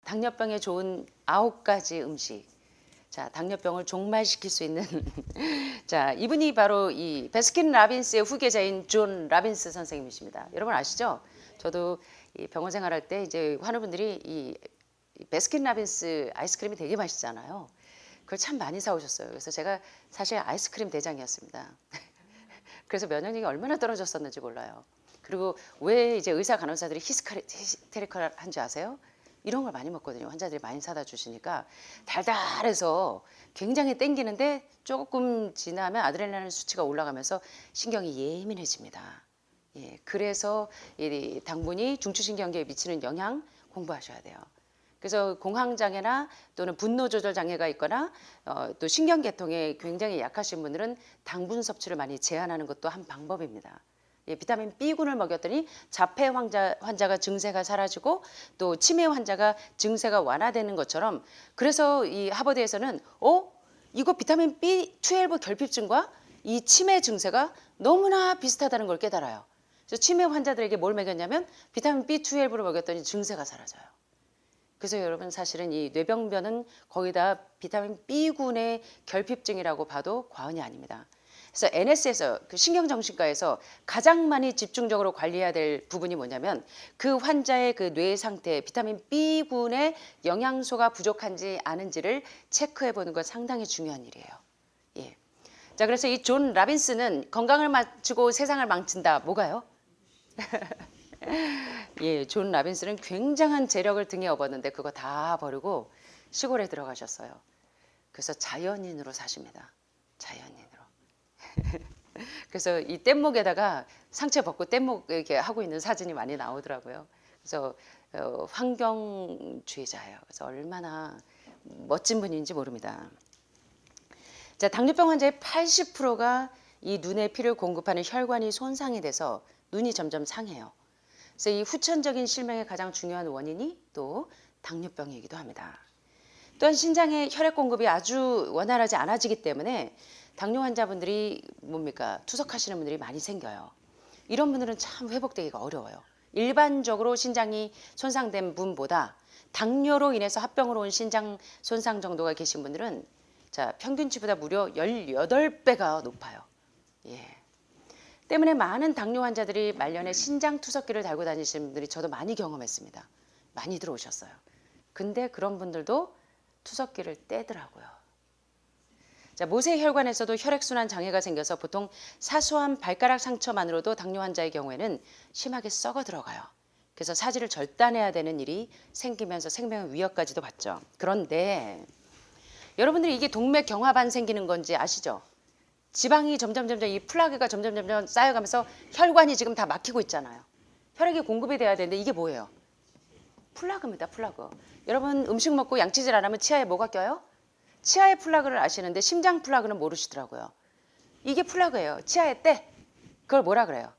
당뇨병에 좋은 9가지 음식. 자, 당뇨병을 종말시킬 수 있는 자, 이분이 바로 이 베스킨 라빈스의 후계자인 존 라빈스 선생님이십니다. 여러분 아시죠? 저도 이 병원 생활할 때 이제 환우분들이 이 베스킨 라빈스 아이스크림이 되게 맛있잖아요. 그걸 참 많이 사오셨어요. 그래서 제가 사실 아이스크림 대장이었습니다. 그래서 면역력이 얼마나 떨어졌었는지 몰라요. 그리고 왜 이제 의사 간호사들이 히스테리컬한 줄 아세요? 이런 걸 많이 먹거든요. 환자들이 많이 사다 주시니까 달달해서 굉장히 땡기는데 조금 지나면 아드레날린 수치가 올라가면서 신경이 예민해집니다. 예, 그래서 이 당분이 중추신경계에 미치는 영향 공부하셔야 돼요. 그래서 공황장애나 또는 분노 조절 장애가 있거나 또 신경계통에 굉장히 약하신 분들은 당분 섭취를 많이 제한하는 것도 한 방법입니다. 예, 비타민 B군을 먹였더니 자폐 환자가 증세가 사라지고 또 치매 환자가 증세가 완화되는 것처럼, 그래서 이 하버드에서는 이거 비타민 B12 결핍증과 이 치매 증세가 너무나 비슷하다는 걸 깨달아요. 그래서 치매 환자들에게 뭘 먹였냐면 비타민 B12를 먹였더니 증세가 사라져요. 그래서 여러분 사실은 이 뇌병변은 거의 다 비타민 B군의 결핍증이라고 봐도 과언이 아닙니다. 그래서 NS에서 그 신경정신과에서 가장 많이 집중적으로 관리해야 될 부분이 뭐냐면 그 환자의 그 뇌 상태, 비타민 B군의 영양소가 부족한지 아는지를 체크해 보는 건 상당히 중요한 일이에요. 예. 자, 그래서 이 존 라빈스는 건강을 맞추고 세상을 망친다. 뭐가요? 예, 존 라빈스는 굉장한 재력을 등에 업었는데 그거 다 버리고 시골에 들어가셨어요. 그래서 자연인으로 사십니다. 자연인으로. 그래서 이 뗏목에다가 상체 벗고 뗏목 이렇게 하고 있는 사진이 많이 나오더라고요. 그래서 환경주의자예요. 그래서 얼마나 멋진 분인지 모릅니다. 자, 당뇨병 환자의 80%가 이 눈에 피를 공급하는 혈관이 손상이 돼서 눈이 점점 상해요. 그래서 이 후천적인 실명의 가장 중요한 원인이 또 당뇨병이기도 합니다. 또한 신장의 혈액 공급이 아주 원활하지 않아지기 때문에 당뇨 환자분들이 투석하시는 분들이 많이 생겨요. 이런 분들은 참 회복되기가 어려워요. 일반적으로 신장이 손상된 분보다 당뇨로 인해서 합병으로 온 신장 손상 정도가 계신 분들은 자, 평균치보다 무려 18배가 높아요. 예. 때문에 많은 당뇨 환자들이 말년에 신장 투석기를 달고 다니시는 분들이 저도 많이 경험했습니다. 많이 들어오셨어요. 근데 그런 분들도 투석기를 떼더라고요. 자, 모세혈관에서도 혈액순환 장애가 생겨서 보통 사소한 발가락 상처만으로도 당뇨 환자의 경우에는 심하게 썩어 들어가요. 그래서 사지를 절단해야 되는 일이 생기면서 생명의 위협까지도 받죠. 그런데 여러분들이 이게 동맥경화반 생기는 건지 아시죠? 지방이 점점 이 플라그가 점점 쌓여가면서 혈관이 지금 다 막히고 있잖아요. 혈액이 공급이 돼야 되는데 이게 뭐예요? 플라그입니다. 플라그. 여러분 음식 먹고 양치질 안 하면 치아에 뭐가 껴요? 치아의 플라그를 아시는데 심장 플라그는 모르시더라고요. 이게 플라그예요. 치아의 때. 그걸 뭐라 그래요?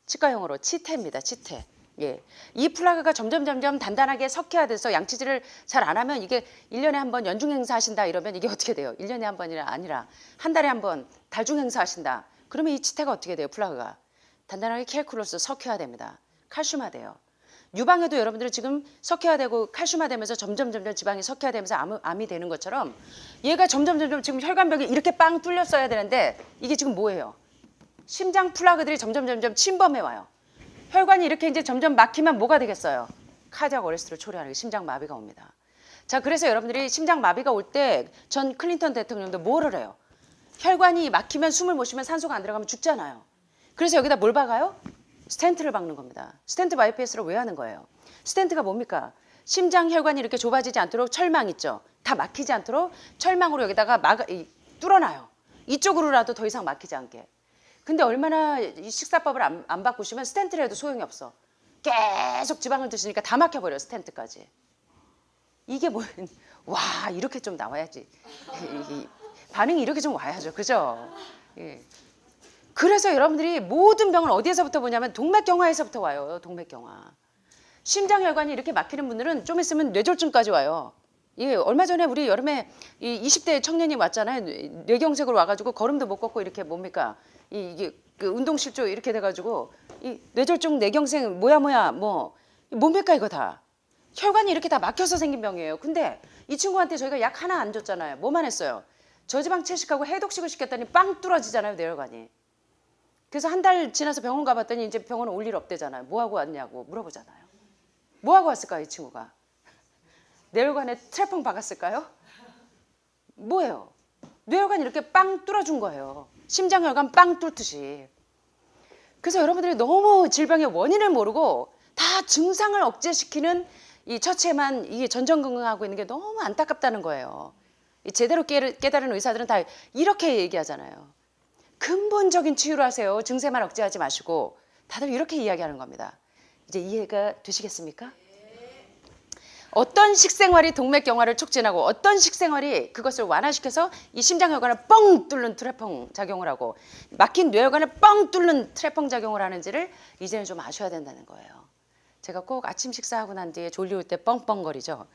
치과용어로 치태입니다. 치태. 예. 이 플라그가 점점 단단하게 석회화 돼서 양치질을 잘 안 하면 이게 1년에 한 번 연중 행사 하신다 이러면 이게 어떻게 돼요? 1년에 한 번이 아니라 한 달에 한 번 달중 행사 하신다. 그러면 이 치태가 어떻게 돼요? 플라그가. 단단하게 캘쿨러스 석회화됩니다. 칼슘화돼요. 유방에도 여러분들은 지금 석회화되고 칼슘화되면서 점점 지방이 석회화되면서 암이 되는 것처럼 얘가 점점 지금 혈관벽이 이렇게 빵 뚫렸어야 되는데 이게 지금 뭐예요? 심장 플라그들이 점점 침범해 와요. 혈관이 이렇게 이제 점점 막히면 뭐가 되겠어요? 카디악 어레스트를 초래하는 심장 마비가 옵니다. 자, 그래서 여러분들이 심장 마비가 올 때 전 클린턴 대통령도 뭐를 해요? 혈관이 막히면 숨을 못 쉬면 산소가 안 들어가면 죽잖아요. 그래서 여기다 뭘 박아요? 스텐트를 박는 겁니다. 스텐트 바이패스를 왜 하는 거예요? 스텐트가 뭡니까? 심장 혈관이 이렇게 좁아지지 않도록 철망 있죠. 다 막히지 않도록 철망으로 여기다가 뚫어놔요. 이쪽으로라도 더 이상 막히지 않게. 근데 얼마나 이 식사법을 안 바꾸시면 스텐트를 해도 소용이 없어. 계속 지방을 드시니까 다 막혀버려요. 스텐트까지. 이게 와, 이렇게 좀 나와야지. 반응이 이렇게 좀 와야죠. 그죠? 예. 그래서 여러분들이 모든 병은 어디에서부터 보냐면 동맥경화에서부터 와요. 동맥경화. 심장혈관이 이렇게 막히는 분들은 좀 있으면 뇌졸중까지 와요. 예, 얼마 전에 우리 여름에 이 20대 청년이 왔잖아요. 뇌경색으로 와가지고 걸음도 못 걷고 이렇게 뭡니까? 이게 그 운동실조 이렇게 돼가지고 이 뇌졸중 뇌경색 뭐야 뭐 뭡니까 이거 다. 혈관이 이렇게 다 막혀서 생긴 병이에요. 근데 이 친구한테 저희가 약 하나 안 줬잖아요. 뭐만 했어요? 저지방 채식하고 해독식을 시켰더니 빵 뚫어지잖아요. 뇌혈관이. 그래서 한 달 지나서 병원 가봤더니 이제 병원에 올 일 없대잖아요. 뭐 하고 왔냐고 물어보잖아요. 뭐 하고 왔을까요, 이 친구가? 뇌혈관에 트래펑 박았을까요? 뭐예요? 뇌혈관 이렇게 빵 뚫어준 거예요. 심장혈관 빵 뚫듯이. 그래서 여러분들이 너무 질병의 원인을 모르고 다 증상을 억제시키는 이 처치에만 이게 전전긍긍하고 있는 게 너무 안타깝다는 거예요. 제대로 깨달은 의사들은 다 이렇게 얘기하잖아요. 근본적인 치유를 하세요. 증세만 억제하지 마시고. 다들 이렇게 이야기하는 겁니다. 이제 이해가 되시겠습니까? 어떤 식생활이 동맥경화를 촉진하고 어떤 식생활이 그것을 완화시켜서 이 심장혈관을 뻥 뚫는 트래펑 작용을 하고 막힌 뇌혈관을 뻥 뚫는 트래펑 작용을 하는지를 이제는 좀 아셔야 된다는 거예요. 제가 꼭 아침 식사하고 난 뒤에 졸려올 때 뻥뻥거리죠.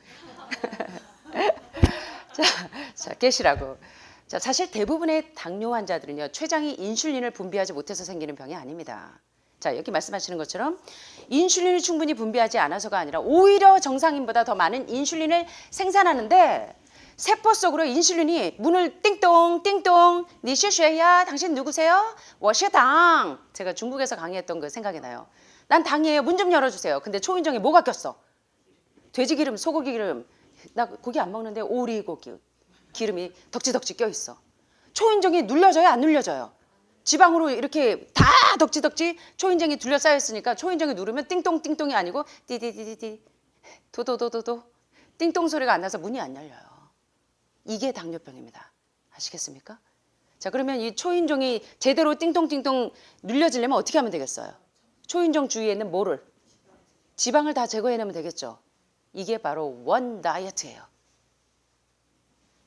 자, 깨시라고. 자, 사실 대부분의 당뇨 환자들은요, 췌장이 인슐린을 분비하지 못해서 생기는 병이 아닙니다. 자, 여기 말씀하시는 것처럼 인슐린을 충분히 분비하지 않아서가 아니라 오히려 정상인보다 더 많은 인슐린을 생산하는데 세포 속으로 인슐린이 문을 띵동 띵동 니 쉐쉐야 당신 누구세요? 我是당. 제가 중국에서 강의했던 거 생각이 나요. 난 당이에요. 문 좀 열어주세요. 근데 초인종에 뭐가 꼈어? 돼지기름, 소고기기름. 나 고기 안 먹는데 오리고기 기름이 덕지덕지 껴있어. 초인종이 눌려져요? 안 눌려져요? 지방으로 이렇게 다 덕지덕지 초인종이 둘러싸여 있으니까 초인종이 누르면 띵동띵동이 아니고 띠디디디디 도도도도도 띵동 소리가 안 나서 문이 안 열려요. 이게 당뇨병입니다. 아시겠습니까? 자, 그러면 이 초인종이 제대로 띵동띵동 눌려지려면 어떻게 하면 되겠어요? 초인종 주위에 있는 뭐를? 지방을 다 제거해내면 되겠죠. 이게 바로 원 다이어트예요.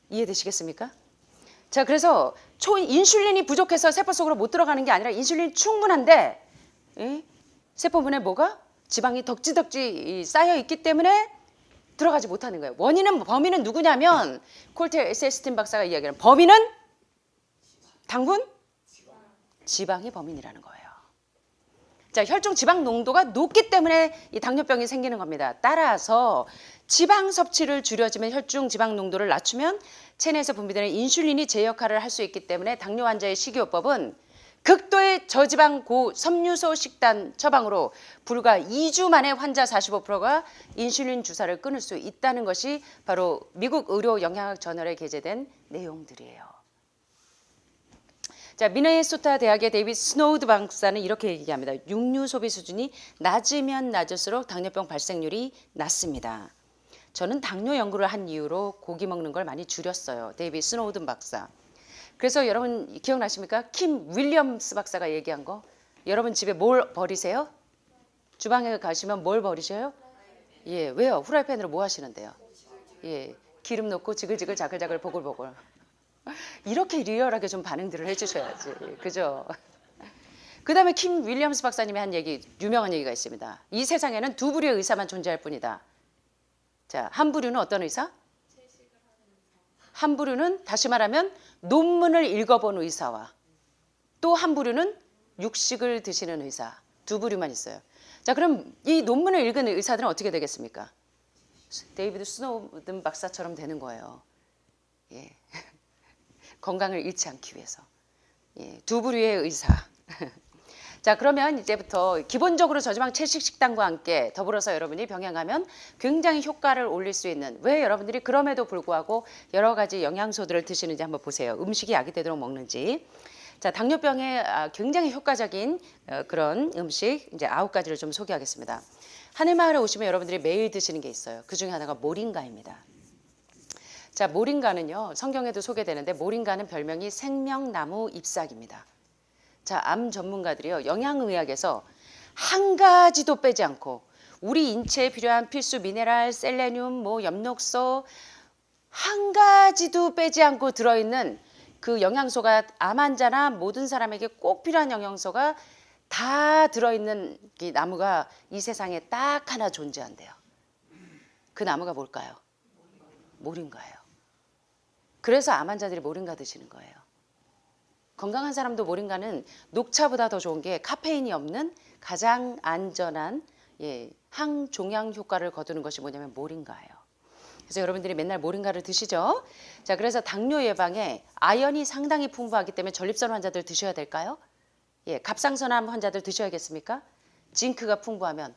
이해되시겠습니까? 자, 그래서 인슐린이 부족해서 세포 속으로 못 들어가는 게 아니라 인슐린이 충분한데 세포분에 뭐가? 지방이 덕지덕지 쌓여 있기 때문에 들어가지 못하는 거예요. 범인은 누구냐면 콜테 에세스틴 박사가 이야기하는 범인은 당분? 지방이 범인이라는 거예요. 자, 혈중 지방 농도가 높기 때문에 이 당뇨병이 생기는 겁니다. 따라서 지방 섭취를 줄여주면 혈중 지방 농도를 낮추면 체내에서 분비되는 인슐린이 제 역할을 할 수 있기 때문에 당뇨 환자의 식이요법은 극도의 저지방 고섬유소 식단 처방으로 불과 2주 만에 환자 45%가 인슐린 주사를 끊을 수 있다는 것이 바로 미국 의료 영양학 저널에 게재된 내용들이에요. 자, 미네소타 대학의 데이비드 스노우드 박사는 이렇게 얘기합니다. 육류 소비 수준이 낮으면 낮을수록 당뇨병 발생률이 낮습니다. 저는 당뇨 연구를 한 이후로 고기 먹는 걸 많이 줄였어요. 데이비드 스노우드 박사. 그래서 여러분 기억나십니까? 킴 윌리엄스 박사가 얘기한 거. 여러분 집에 뭘 버리세요? 주방에 가시면 뭘 버리셔요? 예, 왜요? 후라이팬으로 뭐 하시는데요? 예, 기름 넣고 지글지글 자글자글 보글보글. 이렇게 리얼하게 좀 반응들을 해주셔야지. 그죠? 그 다음에 킴 윌리엄스 박사님이 한 얘기, 유명한 얘기가 있습니다. 이 세상에는 두 부류의 의사만 존재할 뿐이다. 자, 한 부류는 어떤 의사? 한 부류는 다시 말하면 논문을 읽어본 의사와 또 한 부류는 육식을 드시는 의사. 두 부류만 있어요. 자, 그럼 이 논문을 읽은 의사들은 어떻게 되겠습니까? 데이비드 스노우든 박사처럼 되는 거예요. 예. 건강을 잃지 않기 위해서. 예, 두 부류의 의사. 자, 그러면 이제부터 기본적으로 저지방 채식 식단과 함께 더불어서 여러분이 병행하면 굉장히 효과를 올릴 수 있는, 왜 여러분들이 그럼에도 불구하고 여러 가지 영양소들을 드시는지 한번 보세요. 음식이 약이 되도록 먹는지. 자, 당뇨병에 굉장히 효과적인 그런 음식 이제 9가지를 좀 소개하겠습니다. 하늘마을에 오시면 여러분들이 매일 드시는 게 있어요. 그 중에 하나가 모링가입니다. 자, 모링가는요, 성경에도 소개되는데 모링가는 별명이 생명나무 잎사귀입니다. 자, 암 전문가들이요, 영양의학에서 한 가지도 빼지 않고 우리 인체에 필요한 필수 미네랄, 셀레늄, 뭐 엽록소 한 가지도 빼지 않고 들어있는 그 영양소가 암 환자나 모든 사람에게 꼭 필요한 영양소가 다 들어있는 이 나무가 이 세상에 딱 하나 존재한대요. 그 나무가 뭘까요? 모링가예요. 그래서 암 환자들이 모링가 드시는 거예요. 건강한 사람도 모링가는 녹차보다 더 좋은 게 카페인이 없는 가장 안전한 항종양 효과를 거두는 것이 뭐냐면 모링가예요. 그래서 여러분들이 맨날 모링가를 드시죠. 자, 그래서 당뇨 예방에 아연이 상당히 풍부하기 때문에 전립선 환자들 드셔야 될까요? 갑상선암 환자들 드셔야겠습니까? 징크가 풍부하면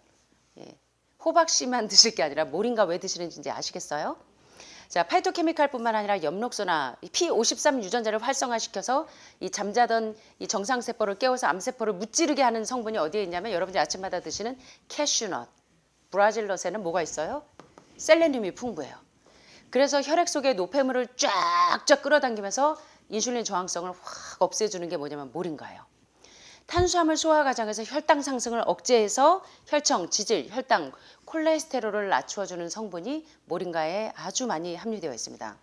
호박씨만 드실 게 아니라 모링가 왜 드시는지 이제 아시겠어요? 자, 파이토케미칼뿐만 아니라 엽록소나 P53 유전자를 활성화시켜서 이 잠자던 이 정상세포를 깨워서 암세포를 무찌르게 하는 성분이 어디에 있냐면 여러분들이 아침마다 드시는 캐슈넛, 브라질넛에는 뭐가 있어요? 셀레늄이 풍부해요. 그래서 혈액 속에 노폐물을 쫙쫙 끌어당기면서 인슐린 저항성을 확 없애주는 게 뭐냐면 모링가예요. 탄수화물 소화 과정에서 혈당 상승을 억제해서 혈청, 지질, 혈당, 콜레스테롤을 낮추어주는 성분이 모링가에 아주 많이 함유되어 있습니다.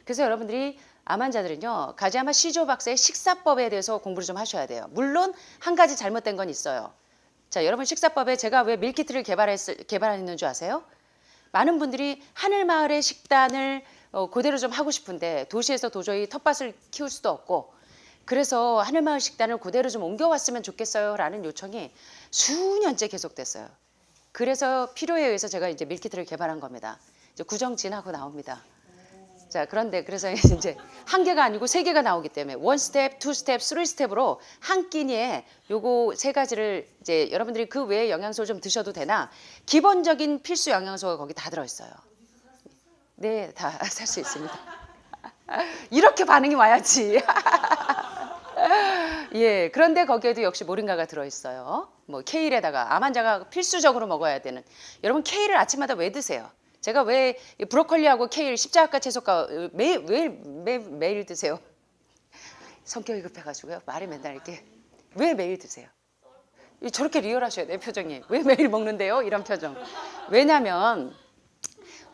그래서 여러분들이 암 환자들은요, 가지야마 시조 박사의 식사법에 대해서 공부를 좀 하셔야 돼요. 물론 한 가지 잘못된 건 있어요. 자, 여러분 식사법에 제가 왜 밀키트를 개발했는 줄 아세요? 많은 분들이 하늘마을의 식단을 그대로 좀 하고 싶은데 도시에서 도저히 텃밭을 키울 수도 없고 그래서 하늘마을 식단을 그대로 좀 옮겨왔으면 좋겠어요 라는 요청이 수년째 계속됐어요. 그래서 필요에 의해서 제가 이제 밀키트를 개발한 겁니다. 이제 구정진하고 나옵니다. 자, 그런데 그래서 이제 한 개가 아니고 세 개가 나오기 때문에 원 스텝, 투 스텝, 쓰리 스텝으로 한 끼니에 요거 세 가지를 이제 여러분들이 그 외에 영양소를 좀 드셔도 되나 기본적인 필수 영양소가 거기 다 들어있어요. 네, 다 살 수 있습니다. 이렇게 반응이 와야지. 예, 그런데 거기에도 역시 모링가가 들어있어요. 뭐 케일에다가 암 환자가 필수적으로 먹어야 되는. 여러분 케일을 아침마다 왜 드세요? 제가 왜 브로콜리하고 케일 십자가 채소가 매일 드세요? 성격이 급해가지고요. 말이 맨날 이렇게 왜 매일 드세요? 저렇게 리얼하셔야 돼요, 표정이. 왜 매일 먹는데요? 이런 표정. 왜냐면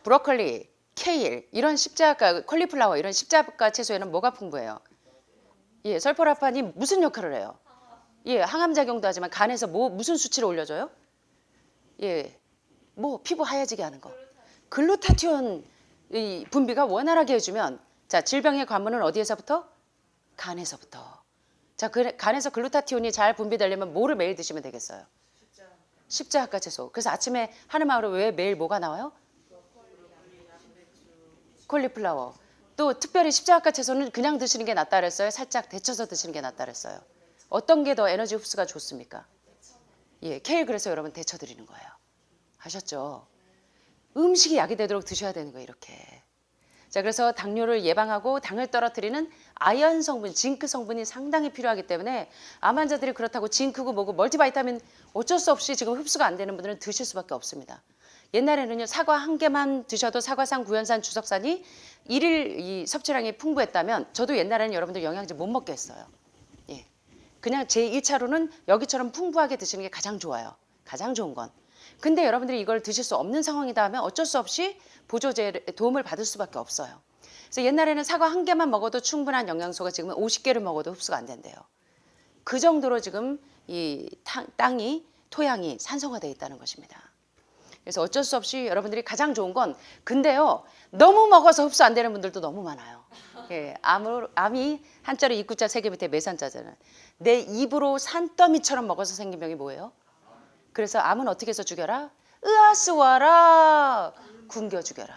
브로콜리, 케일 이런 십자가, 콜리플라워 이런 십자가 채소에는 뭐가 풍부해요? 예, 설포라판이 무슨 역할을 해요? 예, 항암 작용도 하지만 간에서 무슨 수치를 올려줘요? 예, 뭐 피부 하얘지게 하는 거. 글루타티온 이 분비가 원활하게 해주면 자, 질병의 관문은 어디에서부터? 간에서부터. 자, 간에서 글루타티온이 잘 분비되려면 뭐를 매일 드시면 되겠어요? 십자가 채소. 그래서 아침에 하늘마을에 왜 매일 뭐가 나와요? 콜리플라워. 또 특별히 십자가 채소는 그냥 드시는 게 낫다 그랬어요? 살짝 데쳐서 드시는 게 낫다 그랬어요? 어떤 게 더 에너지 흡수가 좋습니까? 예, 케일 그래서 여러분 데쳐 드리는 거예요. 아셨죠? 음식이 약이 되도록 드셔야 되는 거예요, 이렇게. 자, 그래서 당뇨를 예방하고 당을 떨어뜨리는 아연 성분, 징크 성분이 상당히 필요하기 때문에 암 환자들이 그렇다고 징크고 뭐고 멀티바이타민 어쩔 수 없이 지금 흡수가 안 되는 분들은 드실 수밖에 없습니다. 옛날에는요, 사과 한 개만 드셔도 사과산, 구연산, 주석산이 일일 이 섭취량이 풍부했다면 저도 옛날에는 여러분들 영양제 못 먹게 했어요. 예. 그냥 제 1차로는 여기처럼 풍부하게 드시는 게 가장 좋아요. 가장 좋은 건. 근데 여러분들이 이걸 드실 수 없는 상황이다 하면 어쩔 수 없이 보조제 도움을 받을 수밖에 없어요. 그래서 옛날에는 사과 한 개만 먹어도 충분한 영양소가 지금은 50개를 먹어도 흡수가 안 된대요. 그 정도로 지금 이 땅이, 토양이 산성화되어 있다는 것입니다. 그래서 어쩔 수 없이 여러분들이 가장 좋은 건 근데요, 너무 먹어서 흡수 안 되는 분들도 너무 많아요. 예, 암이 한자로 입구자 세 개 밑에 매산자잖아요. 내 입으로 산더미처럼 먹어서 생긴 병이 뭐예요? 그래서 암은 어떻게 해서 죽여라? 으아쓰와라 굶겨 죽여라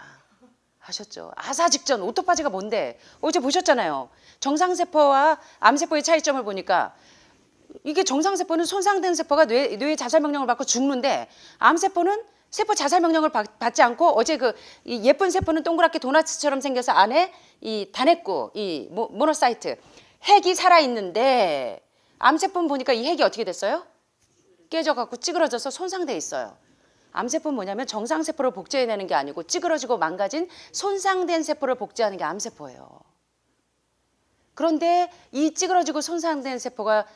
하셨죠. 아사직전 오토파지가 뭔데? 어제 보셨잖아요. 정상세포와 암세포의 차이점을 보니까 이게 정상세포는 손상된 세포가 뇌의 자살명령을 받고 죽는데 암세포는 세포 자살명령을 받지 않고 어제 이 예쁜 세포는 동그랗게 도넛처럼 생겨서 안에 이 단핵구, 이 모노사이트, 핵이 살아있는데 암세포는 보니까 이 핵이 어떻게 됐어요? 깨져갖고 찌그러져서 손상돼 있어요. 암세포는 뭐냐면 정상세포를 복제해내는 게 아니고 찌그러지고 망가진 손상된 세포를 복제하는 게 암세포예요. 그런데 이 찌그러지고 손상된 세포가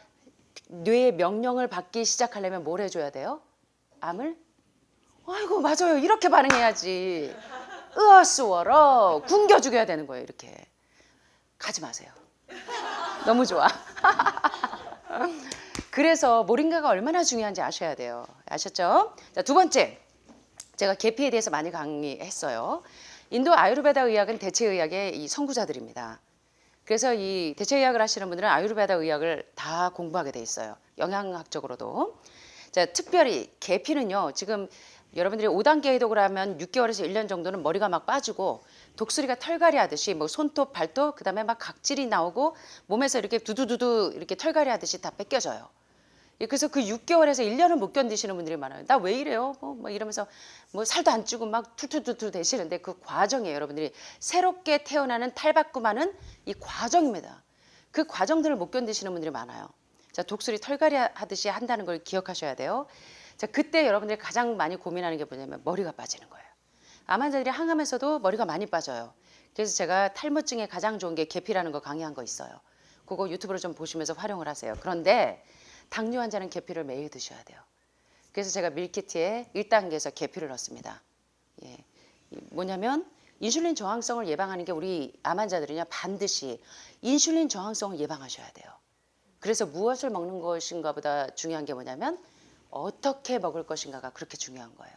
뇌의 명령을 받기 시작하려면 뭘 해줘야 돼요? 암을? 아이고 맞아요. 이렇게 반응해야지. 으아쓰워라 굶겨 죽여야 되는 거예요. 이렇게. 가지 마세요. 너무 좋아. 그래서 모링가가 얼마나 중요한지 아셔야 돼요. 아셨죠? 자, 두 번째, 제가 계피에 대해서 많이 강의했어요. 인도 아유르베다 의학은 대체의학의 이 선구자들입니다. 그래서 이 대체의학을 하시는 분들은 아유르베다 의학을 다 공부하게 돼 있어요. 영양학적으로도. 자, 특별히 계피는요. 지금 여러분들이 5단계 해독을 하면 6개월에서 1년 정도는 머리가 막 빠지고 독수리가 털갈이 하듯이 뭐 손톱, 발톱, 그다음에 막 각질이 나오고 몸에서 이렇게 두두두두 이렇게 털갈이 하듯이 다 뺏겨져요. 예, 그래서 그 6개월에서 1년을 못 견디시는 분들이 많아요. 나 왜 이래요? 뭐 이러면서 뭐 살도 안 찌고 막 툴툴툴툴 되시는데 그 과정이에요. 여러분들이 새롭게 태어나는 탈바꿈하는 이 과정입니다. 그 과정들을 못 견디시는 분들이 많아요. 자, 독수리 털갈이 하듯이 한다는 걸 기억하셔야 돼요. 자, 그때 여러분들이 가장 많이 고민하는 게 뭐냐면 머리가 빠지는 거예요. 암 환자들이 항암에서도 머리가 많이 빠져요. 그래서 제가 탈모증에 가장 좋은 게 계피라는 거 강의한 거 있어요. 그거 유튜브로 좀 보시면서 활용을 하세요. 그런데 당뇨 환자는 계피를 매일 드셔야 돼요. 그래서 제가 밀키트에 1단계에서 계피를 넣습니다. 예. 뭐냐면 인슐린 저항성을 예방하는 게 우리 암 환자들은요 반드시 인슐린 저항성을 예방하셔야 돼요. 그래서 무엇을 먹는 것인가 보다 중요한 게 뭐냐면 어떻게 먹을 것인가가 그렇게 중요한 거예요.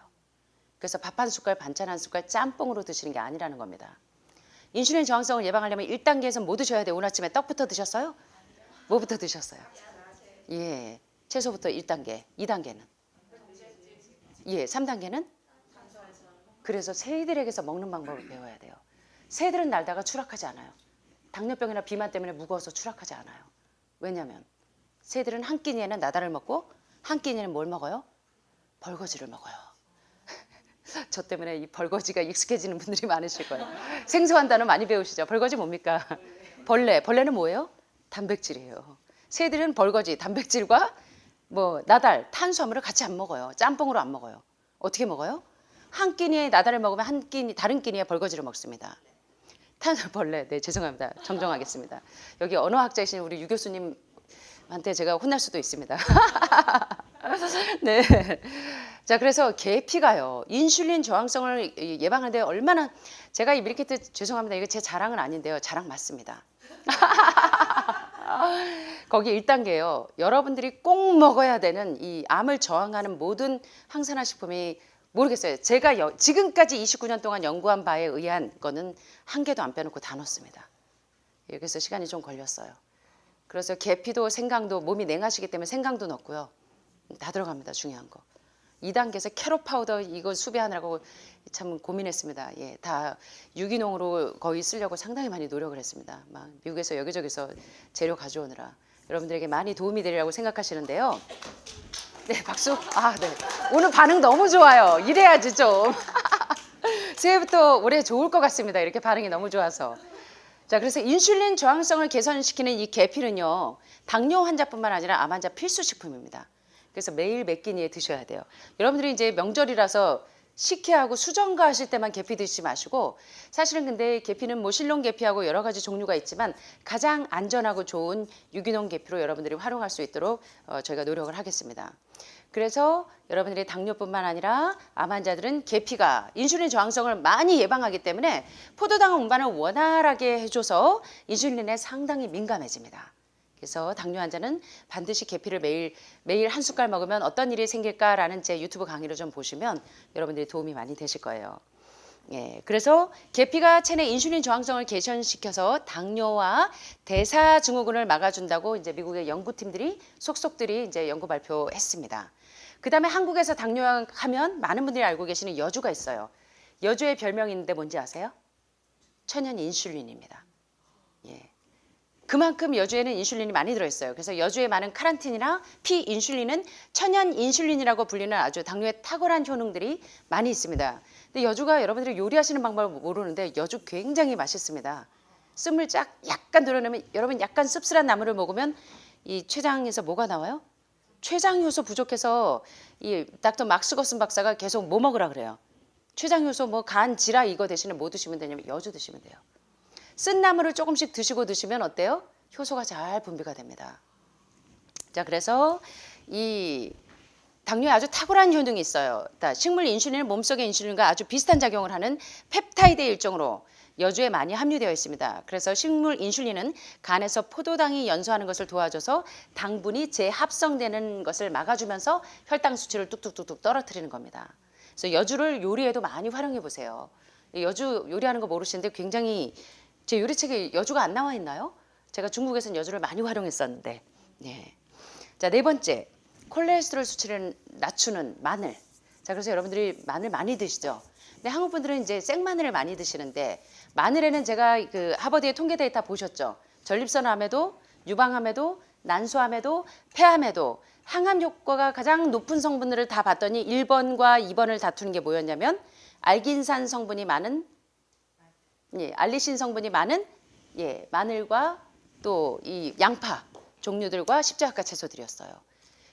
그래서 밥 한 숟갈, 반찬 한 숟갈 짬뽕으로 드시는 게 아니라는 겁니다. 인슐린 저항성을 예방하려면 1단계에서 뭐 드셔야 돼요? 오늘 아침에 떡부터 드셨어요? 뭐부터 드셨어요? 예, 채소부터 1단계, 2단계는? 예, 3단계는? 그래서 새들에게서 먹는 방법을 배워야 돼요. 새들은 날다가 추락하지 않아요. 당뇨병이나 비만 때문에 무거워서 추락하지 않아요. 왜냐하면 새들은 한 끼니에는 나다를 먹고 한 끼니에는 뭘 먹어요? 벌거지를 먹어요. 저 때문에 이 벌거지가 익숙해지는 분들이 많으실 거예요. 생소한 단어 많이 배우시죠? 벌거지 뭡니까? 벌레. 벌레는 뭐예요? 단백질이에요. 새들은 벌거지, 단백질과 뭐 나달, 탄수화물을 같이 안 먹어요. 짬뽕으로 안 먹어요. 어떻게 먹어요? 한 끼니에 나달을 먹으면 한 끼니 다른 끼니에 벌거지를 먹습니다. 벌레. 네, 죄송합니다. 정정하겠습니다. 여기 언어학자이신 우리 유 교수님한테 제가 혼날 수도 있습니다. 네. 자, 그래서 계피가요. 인슐린 저항성을 예방하는데 얼마나 제가 이 밀키트 죄송합니다. 이거 제 자랑은 아닌데요. 자랑 맞습니다. 거기 1단계요. 여러분들이 꼭 먹어야 되는 이 암을 저항하는 모든 항산화 식품이 모르겠어요. 제가 지금까지 29년 동안 연구한 바에 의한 거는 한 개도 안 빼놓고 다 넣습니다. 그래서 시간이 좀 걸렸어요. 그래서 계피도 생강도 몸이 냉하시기 때문에 생강도 넣고요. 다 들어갑니다. 중요한 거. 2단계에서 캐럿 파우더 이거 수배하느라고 참 고민했습니다. 예, 다 유기농으로 거의 쓰려고 상당히 많이 노력을 했습니다. 막 미국에서 여기저기서 재료 가져오느라 여러분들에게 많이 도움이 되리라고 생각하시는데요. 네, 박수. 아, 네. 오늘 반응 너무 좋아요. 이래야지 좀. 새해부터 올해 좋을 것 같습니다. 이렇게 반응이 너무 좋아서. 자, 그래서 인슐린 저항성을 개선시키는 이 계피는요. 당뇨 환자뿐만 아니라 암 환자 필수 식품입니다. 그래서 매일 몇 끼니에 드셔야 돼요. 여러분들이 이제 명절이라서 식혜하고 수정과 하실 때만 계피 드시지 마시고 사실은 근데 계피는 뭐 실론 계피하고 여러 가지 종류가 있지만 가장 안전하고 좋은 유기농 계피로 여러분들이 활용할 수 있도록 저희가 노력을 하겠습니다. 그래서 여러분들이 당뇨뿐만 아니라 암 환자들은 계피가 인슐린 저항성을 많이 예방하기 때문에 포도당 운반을 원활하게 해줘서 인슐린에 상당히 민감해집니다. 그래서 당뇨 환자는 반드시 계피를 매일 한 숟갈 먹으면 어떤 일이 생길까라는 제 유튜브 강의를 좀 보시면 여러분들이 도움이 많이 되실 거예요. 예, 그래서 계피가 체내 인슐린 저항성을 개선시켜서 당뇨와 대사증후군을 막아준다고 이제 미국의 연구팀들이 속속들이 이제 연구 발표했습니다. 그다음에 한국에서 당뇨하면 많은 분들이 알고 계시는 여주가 있어요. 여주의 별명이 있는데 뭔지 아세요? 천연 인슐린입니다. 예. 그만큼 여주에는 인슐린이 많이 들어있어요. 그래서 여주에 많은 카란틴이나 피인슐린은 천연 인슐린이라고 불리는 아주 당뇨에 탁월한 효능들이 많이 있습니다. 근데 여주가 여러분들이 요리하시는 방법을 모르는데 여주 굉장히 맛있습니다. 쓴물 약간 들어내면 여러분 약간 씁쓸한 나물을 먹으면 이 췌장에서 뭐가 나와요? 췌장 효소 부족해서 이 닥터 막스거슨 박사가 계속 뭐 먹으라 그래요? 췌장 효소 뭐 간 지라 이거 대신에 뭐 드시면 되냐면 여주 드시면 돼요. 쓴 나물을 조금씩 드시면 어때요? 효소가 잘 분비가 됩니다. 자, 그래서 이 당뇨에 아주 탁월한 효능이 있어요. 식물 인슐린은 몸속의 인슐린과 아주 비슷한 작용을 하는 펩타이드의 일종으로 여주에 많이 함유되어 있습니다. 그래서 식물 인슐린은 간에서 포도당이 연소하는 것을 도와줘서 당분이 재합성되는 것을 막아주면서 혈당 수치를 뚝뚝뚝뚝 떨어뜨리는 겁니다. 그래서 여주를 요리에도 많이 활용해 보세요. 여주 요리하는 거 모르시는데 굉장히 제 요리책에 여주가 안 나와 있나요? 제가 중국에서는 여주를 많이 활용했었는데. 예. 자, 네 번째. 콜레스테롤 수치를 낮추는 마늘. 자, 그래서 여러분들이 마늘 많이 드시죠? 근데 한국 분들은 이제 생마늘을 많이 드시는데 마늘에는 제가 그 하버드의 통계 데이터 보셨죠? 전립선암에도 유방암에도 난소암에도 폐암에도 항암 효과가 가장 높은 성분들을 다 봤더니 1번과 2번을 다투는 게 뭐였냐면 알긴산 성분이 많은 알리신 성분이 많은 마늘과 또 이 양파 종류들과 십자가 채소들이었어요.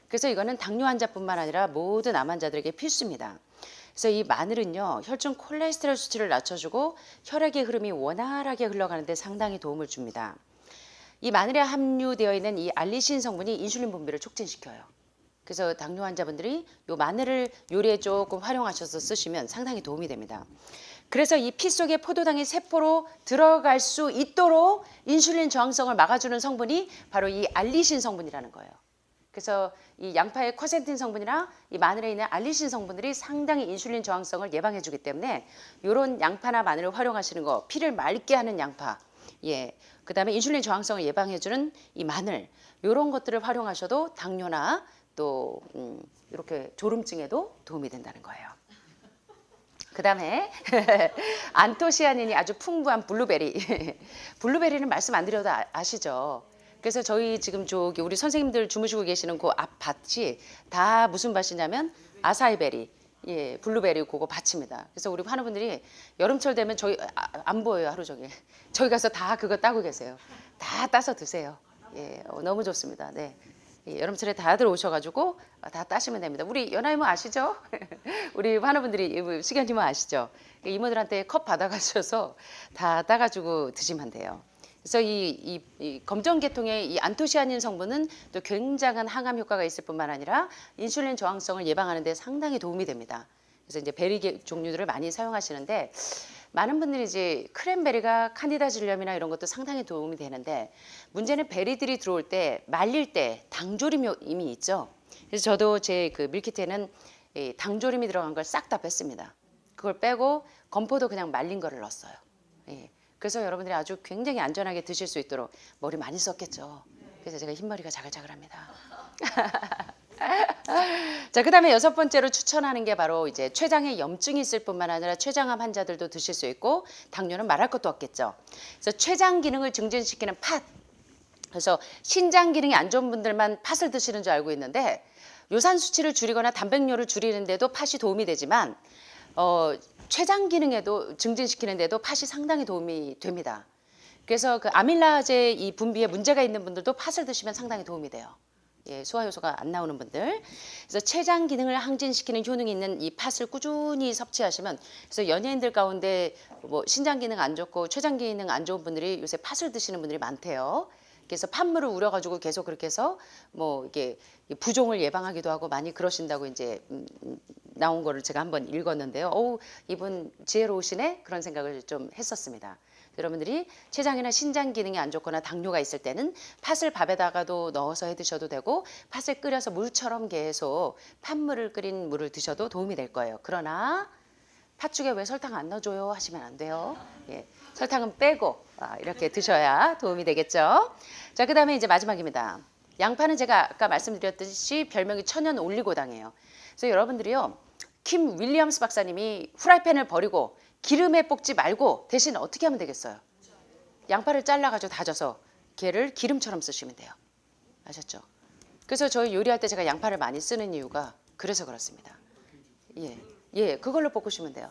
그래서 이거는 당뇨 환자뿐만 아니라 모든 암 환자들에게 필수입니다. 그래서 이 마늘은요 혈중 콜레스테롤 수치를 낮춰주고 혈액의 흐름이 원활하게 흘러가는 데 상당히 도움을 줍니다. 이 마늘에 함유되어 있는 이 알리신 성분이 인슐린 분비를 촉진시켜요. 그래서 당뇨 환자분들이 이 마늘을 요리에 조금 활용하셔서 쓰시면 상당히 도움이 됩니다. 그래서 이 피 속에 포도당이 세포로 들어갈 수 있도록 인슐린 저항성을 막아주는 성분이 바로 이 알리신 성분이라는 거예요. 그래서 이 양파의 쿼센틴 성분이나 이 마늘에 있는 알리신 성분들이 상당히 인슐린 저항성을 예방해 주기 때문에 이런 양파나 마늘을 활용하시는 거, 피를 맑게 하는 양파, 그다음에 인슐린 저항성을 예방해 주는 이 마늘, 이런 것들을 활용하셔도 당뇨나 또 이렇게 졸음증에도 도움이 된다는 거예요. 그다음에 안토시아닌이 아주 풍부한 블루베리. 블루베리는 말씀 안 드려도 아시죠? 그래서 저희 지금 저기 우리 선생님들 주무시고 계시는 그 앞 밭이 다 무슨 밭이냐면 아사이베리, 블루베리 그거 밭입니다. 그래서 우리 하는 분들이 여름철 되면 저희 안 보여요 하루 종일. 저희 가서 다 그거 따고 계세요. 다 따서 드세요. 너무 좋습니다. 네. 여름철에 다들 오셔가지고 다 따시면 됩니다. 우리 연하 이모 아시죠? 우리 하는 분들이 수견 이모 아시죠? 이모들한테 컵 받아가셔서 다 따가지고 드시면 돼요. 그래서 이 검정 계통의 이 안토시아닌 성분은 또 굉장한 항암 효과가 있을 뿐만 아니라 인슐린 저항성을 예방하는 데 상당히 도움이 됩니다. 그래서 이제 베리 종류들을 많이 사용하시는데 많은 분들이 이제 크랜베리가 칸디다 질염이나 이런 것도 상당히 도움이 되는데 문제는 베리들이 들어올 때 말릴 때 당조림이 있죠. 그래서 저도 제 그 밀키트에는 당조림이 들어간 걸 싹 다 뺐습니다. 그걸 빼고 건포도 그냥 말린 거를 넣었어요. 그래서 여러분들이 아주 굉장히 안전하게 드실 수 있도록 머리 많이 썼겠죠. 그래서 제가 흰머리가 자글자글합니다. 자, 그다음에 여섯 번째로 추천하는 게 바로 이제 췌장에 염증이 있을 뿐만 아니라 췌장암 환자들도 드실 수 있고 당뇨는 말할 것도 없겠죠. 그래서 췌장 기능을 증진시키는 팥. 그래서 신장 기능이 안 좋은 분들만 팥을 드시는 줄 알고 있는데 요산 수치를 줄이거나 단백뇨를 줄이는데도 팥이 도움이 되지만 췌장 기능에도 증진시키는데도 팥이 상당히 도움이 됩니다. 그래서 그 아밀라제 이 분비에 문제가 있는 분들도 팥을 드시면 상당히 도움이 돼요. 소화 효소가 안 나오는 분들. 그래서 췌장 기능을 항진시키는 효능이 있는 이 팥을 꾸준히 섭취하시면 그래서 연예인들 가운데 뭐 신장 기능 안 좋고 췌장 기능 안 좋은 분들이 요새 팥을 드시는 분들이 많대요. 그래서 팥물을 우려가지고 계속 그렇게 해서 뭐 이게 부종을 예방하기도 하고 많이 그러신다고 이제 나온 거를 제가 한번 읽었는데요. 이분 지혜로우시네 그런 생각을 좀 했었습니다. 여러분들이 췌장이나 신장 기능이 안 좋거나 당뇨가 있을 때는 팥을 밥에다가도 넣어서 해 드셔도 되고 팥을 끓여서 물처럼 계속 팥물을 끓인 물을 드셔도 도움이 될 거예요. 그러나 팥죽에 왜 설탕 안 넣어줘요 하시면 안 돼요. 설탕은 빼고 이렇게 드셔야 도움이 되겠죠. 자, 그다음에 이제 마지막입니다. 양파는 제가 아까 말씀드렸듯이 별명이 천연 올리고당이에요. 그래서 여러분들이요. 킴 윌리엄스 박사님이 후라이팬을 버리고 기름에 볶지 말고 대신 어떻게 하면 되겠어요? 양파를 잘라가지고 다져서 걔를 기름처럼 쓰시면 돼요. 아셨죠? 그래서 저희 요리할 때 제가 양파를 많이 쓰는 이유가 그래서 그렇습니다. 그걸로 볶으시면 돼요.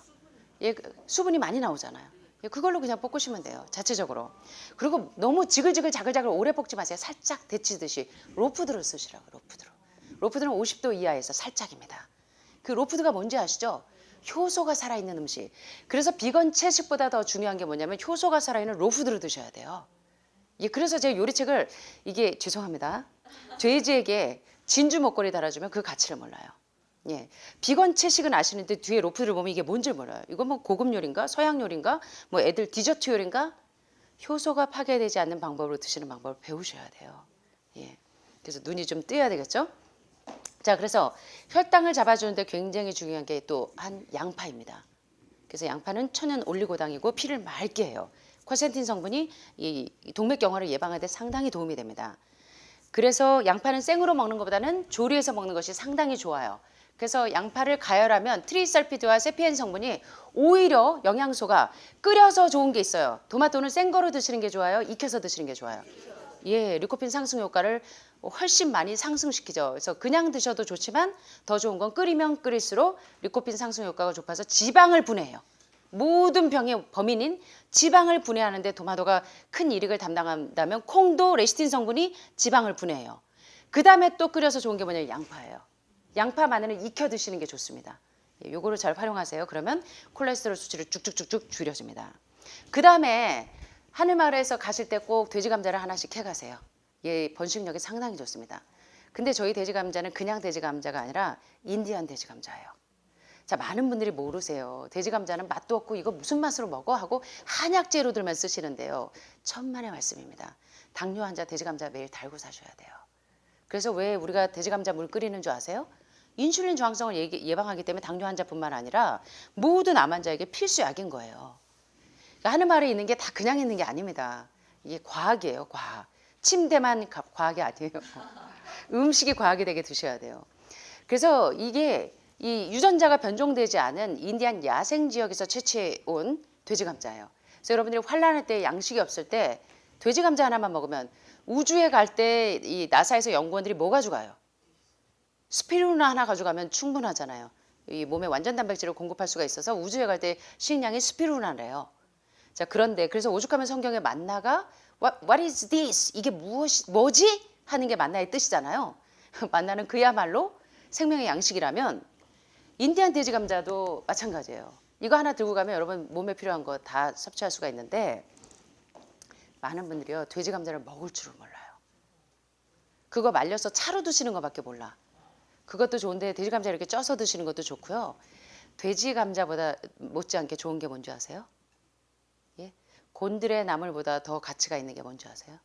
수분이 많이 나오잖아요. 그걸로 그냥 볶으시면 돼요. 자체적으로. 그리고 너무 지글지글 자글자글 오래 볶지 마세요. 살짝 데치듯이 로푸드를 쓰시라고. 로푸드는 50도 이하에서 살짝입니다. 그 로푸드가 뭔지 아시죠? 효소가 살아있는 음식. 그래서 비건 채식보다 더 중요한 게 뭐냐면 효소가 살아있는 로푸드를 드셔야 돼요. 그래서 제 요리책을 죄송합니다. 돼지에게 진주 목걸이 달아주면 그 가치를 몰라요. 비건 채식은 아시는데 뒤에 로프를 보면 이게 뭔지 몰라요. 이거 뭐 고급 요리인가? 서양 요리인가? 뭐 애들 디저트 요리인가? 효소가 파괴되지 않는 방법으로 드시는 방법을 배우셔야 돼요. 그래서 눈이 좀 뜨여야 되겠죠? 자, 그래서 혈당을 잡아주는데 굉장히 중요한 게 또 한 양파입니다. 그래서 양파는 천연 올리고당이고 피를 맑게 해요. 쿼세틴 성분이 이 동맥경화를 예방하는 데 상당히 도움이 됩니다. 그래서 양파는 생으로 먹는 것보다는 조리해서 먹는 것이 상당히 좋아요. 그래서 양파를 가열하면 트리설피드와 세피엔 성분이 오히려 영양소가 끓여서 좋은 게 있어요. 토마토는 생거로 드시는 게 좋아요? 익혀서 드시는 게 좋아요? 예, 리코핀 상승 효과를 훨씬 많이 상승시키죠. 그래서 그냥 드셔도 좋지만 더 좋은 건 끓이면 끓일수록 리코핀 상승 효과가 높아서 지방을 분해해요. 모든 병의 범인인 지방을 분해하는데 토마토가 큰 이익을 담당한다면 콩도 레시틴 성분이 지방을 분해해요. 그 다음에 또 끓여서 좋은 게 뭐냐면 양파예요. 양파, 마늘은 익혀 드시는 게 좋습니다. 요거를 잘 활용하세요. 그러면 콜레스테롤 수치를 쭉쭉쭉쭉 줄여줍니다. 그 다음에 하늘마을에서 가실 때 꼭 돼지 감자를 하나씩 해가세요. 예, 번식력이 상당히 좋습니다. 근데 저희 돼지 감자는 그냥 돼지 감자가 아니라 인디안 돼지 감자예요. 자, 많은 분들이 모르세요. 돼지 감자는 맛도 없고 이거 무슨 맛으로 먹어? 하고 한약 재료들만 쓰시는데요. 천만의 말씀입니다. 당뇨 환자 돼지 감자 매일 달고 사셔야 돼요. 그래서 왜 우리가 돼지 감자 물 끓이는 줄 아세요? 인슐린 저항성을 예방하기 때문에 당뇨 환자뿐만 아니라 모든 암 환자에게 필수 약인 거예요. 그러니까 하늘마을에 있는 게 다 그냥 있는 게 아닙니다. 이게 과학이에요, 과학. 침대만 과학이 아니에요. 음식이 과학이 되게 드셔야 돼요. 그래서 이게 이 유전자가 변종되지 않은 인디안 야생 지역에서 채취해 온 돼지 감자예요. 그래서 여러분들이 환란할 때 양식이 없을 때 돼지 감자 하나만 먹으면 우주에 갈 때 이 나사에서 연구원들이 뭐 가져가요? 스피루나 하나 가져가면 충분하잖아요. 이 몸에 완전 단백질을 공급할 수가 있어서 우주에 갈 때 식량이 스피루나래요. 자, 그런데 그래서 오죽하면 성경에 만나가 What is this? 이게 뭐지? 하는 게 만나의 뜻이잖아요. 만나는 그야말로 생명의 양식이라면 인디안 돼지 감자도 마찬가지예요. 이거 하나 들고 가면 여러분 몸에 필요한 거 다 섭취할 수가 있는데 많은 분들이요 돼지 감자를 먹을 줄을 몰라요. 그거 말려서 차로 드시는 것밖에 몰라. 그것도 좋은데 돼지 감자 이렇게 쪄서 드시는 것도 좋고요. 돼지 감자보다 못지않게 좋은 게 뭔지 아세요? 예? 곤드레 나물보다 더 가치가 있는 게 뭔지 아세요?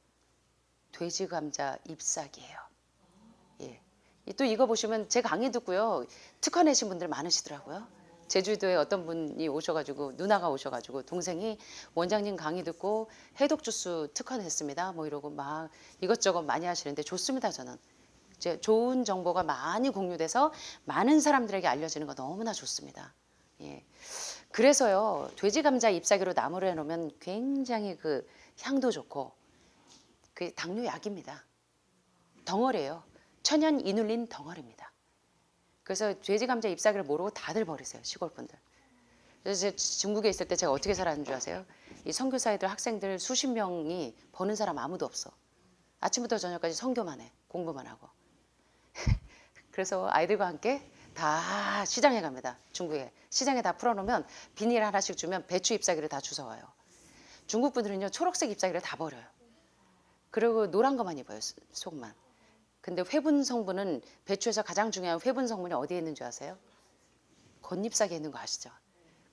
돼지 감자 잎사귀예요. 예. 또 이거 보시면 제 강의 듣고요. 특허 내신 분들 많으시더라고요. 제주도에 어떤 분이 오셔가지고 누나가 오셔가지고 동생이 원장님 강의 듣고 해독 주스 특허 냈습니다. 뭐 이러고 막 이것저것 많이 하시는데 좋습니다. 저는 이제 좋은 정보가 많이 공유돼서 많은 사람들에게 알려지는 거 너무나 좋습니다. 예. 그래서요 돼지 감자 잎사귀로 나물을 해놓으면 굉장히 그 향도 좋고 그 당뇨 약입니다. 덩어리예요. 천연 이눌린 덩어리입니다. 그래서 돼지 감자 잎사귀를 모르고 다들 버리세요. 시골 분들. 그래서 제가 중국에 있을 때 제가 어떻게 살았는 줄 아세요? 이 선교사 애들 학생들 수십 명이 버는 사람 아무도 없어. 아침부터 저녁까지 선교만 해. 공부만 하고. 그래서 아이들과 함께 다 시장에 갑니다. 중국에. 시장에 다 풀어놓으면 비닐 하나씩 주면 배추 잎사귀를 다 주워와요. 중국 분들은요 초록색 잎사귀를 다 버려요. 그리고 노란 것만 입어요. 속만. 근데 회분 성분은 배추에서 가장 중요한 회분 성분이 어디에 있는 줄 아세요? 겉잎사귀에 있는 거 아시죠?